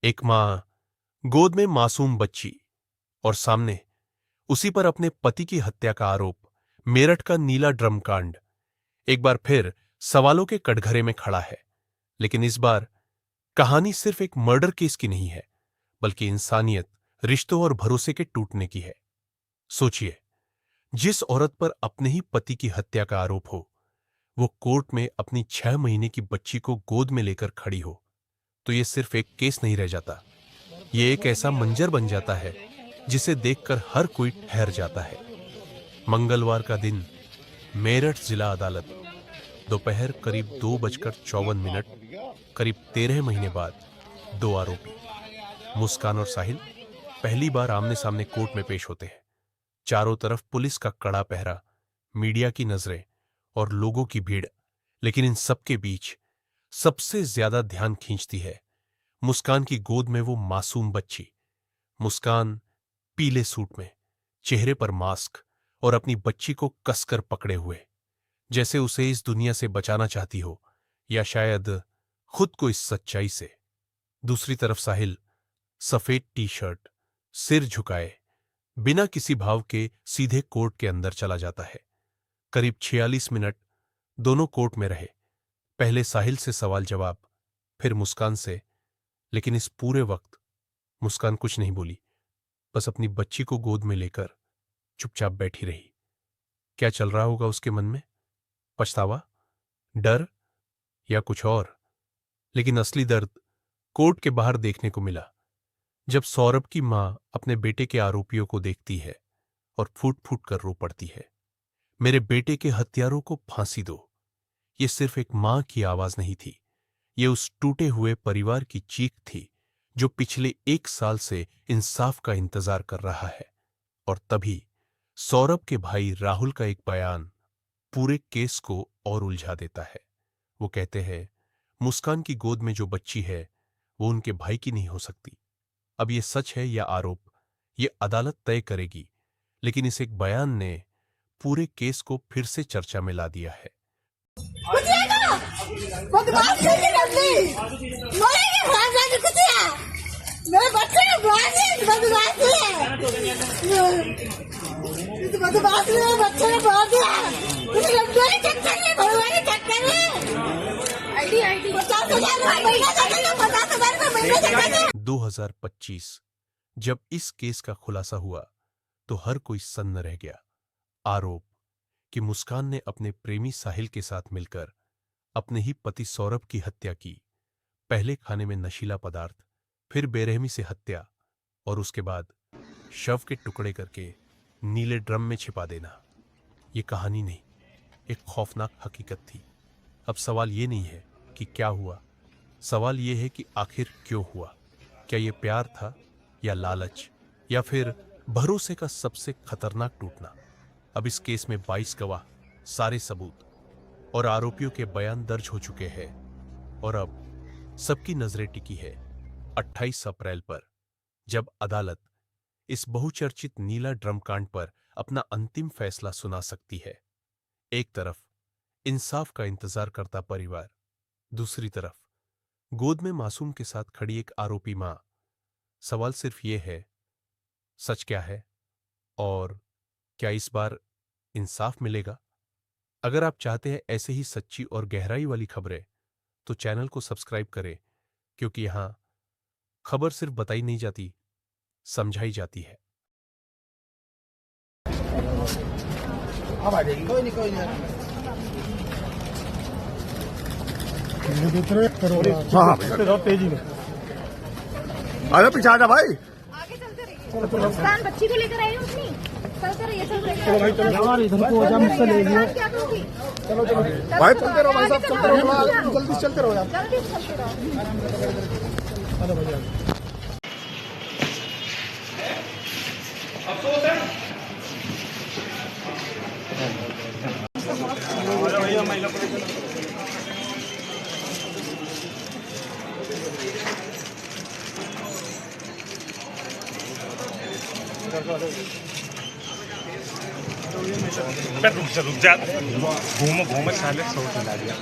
एक मां, गोद में मासूम बच्ची, और सामने उसी पर अपने पति की हत्या का आरोप, मेरठ का नीला ड्रम कांड एक बार फिर सवालों के कटघरे में खड़ा है। लेकिन इस बार कहानी सिर्फ एक मर्डर केस की नहीं है, बल्कि इंसानियत, रिश्तों और भरोसे के टूटने की है। सोचिए, जिस औरत पर अपने ही पति की हत्या का आरोप हो, वो कोर्ट में अपनी 6 महीने की बच्ची को गोद में लेकर खड़ी हो, तो ये सिर्फ एक केस नहीं रह जाता। ये एक ऐसा मंजर बन जाता है जिसे देखकर हर कोई ठहर जाता है। मंगलवार का दिन, मेरठ जिला अदालत, दोपहर करीब 2:54, करीब 13 महीने बाद दो आरोपी मुस्कान और साहिल पहली बार आमने सामने कोर्ट में पेश होते हैं। चारों तरफ पुलिस का कड़ा पहरा, मीडिया की नजरें और लोगों की भीड़, लेकिन इन सबके बीच सबसे ज्यादा ध्यान खींचती है मुस्कान की गोद में वो मासूम बच्ची। मुस्कान पीले सूट में, चेहरे पर मास्क और अपनी बच्ची को कसकर पकड़े हुए, जैसे उसे इस दुनिया से बचाना चाहती हो, या शायद खुद को इस सच्चाई से। दूसरी तरफ साहिल सफेद टी शर्ट, सिर झुकाए, बिना किसी भाव के सीधे कोर्ट के अंदर चला जाता है। करीब 46 मिनट दोनों कोर्ट में रहे। पहले साहिल से सवाल जवाब, फिर मुस्कान से। लेकिन इस पूरे वक्त मुस्कान कुछ नहीं बोली, बस अपनी बच्ची को गोद में लेकर चुपचाप बैठी रही। क्या चल रहा होगा उसके मन में? पछतावा, डर या कुछ और? लेकिन असली दर्द कोर्ट के बाहर देखने को मिला, जब सौरभ की मां अपने बेटे के आरोपियों को देखती है और फूट फूट कर रो पड़ती है, मेरे बेटे के हत्यारों को फांसी दो। ये सिर्फ एक मां की आवाज नहीं थी, ये उस टूटे हुए परिवार की चीख थी जो पिछले 1 साल से इंसाफ का इंतजार कर रहा है। और तभी सौरभ के भाई राहुल का एक बयान पूरे केस को और उलझा देता है। वो कहते हैं, मुस्कान की गोद में जो बच्ची है वो उनके भाई की नहीं हो सकती। अब ये सच है या आरोप, ये अदालत तय करेगी, लेकिन इस एक बयान ने पूरे केस को फिर से चर्चा में ला दिया है। आईडी 2025 जब इस केस का खुलासा हुआ तो हर कोई सन्न रह गया। आरोप कि मुस्कान ने अपने प्रेमी साहिल के साथ मिलकर अपने ही पति सौरभ की हत्या की। पहले खाने में नशीला पदार्थ, फिर बेरहमी से हत्या, और उसके बाद शव के टुकड़े करके नीले ड्रम में छिपा देना। ये कहानी नहीं, एक खौफनाक हकीकत थी। अब सवाल ये नहीं है कि क्या हुआ, सवाल ये है कि आखिर क्यों हुआ। क्या ये प्यार था, या लालच, या फिर भरोसे का सबसे खतरनाक टूटना? अब इस केस में 22 गवाह, सारे सबूत और आरोपियों के बयान दर्ज हो चुके हैं, और अब सबकी नजरें टिकी है 28 अप्रैल पर, जब अदालत इस बहुचर्चित नीला ड्रम कांड पर अपना अंतिम फैसला सुना सकती है। एक तरफ इंसाफ का इंतजार करता परिवार, दूसरी तरफ गोद में मासूम के साथ खड़ी एक आरोपी मां। सवाल सिर्फ ये है, सच क्या है, और क्या इस बार इंसाफ मिलेगा? अगर आप चाहते हैं ऐसे ही सच्ची और गहराई वाली खबरें, तो चैनल को सब्सक्राइब करें, क्योंकि यहां खबर सिर्फ बताई नहीं जाती, समझाई जाती है। हाँ तेजी में अरे पीछे आजा भाई। आगे चलते रहिए। मुस्कान बच्ची को लेकर आई उसने। चलते रहिए, चलते रहिए। चलो भाई चलो, इधर को आजा, मुझसे ले लीजिए। क्या करोगी? चलो चलो भाई, चलते रहो भाई साहब, चलते रहो, जल्दी से चलते रहो यार। जल्दी से चलते रहो। अरे भैया रुक जा, घूम घूम साले सौ चला गया।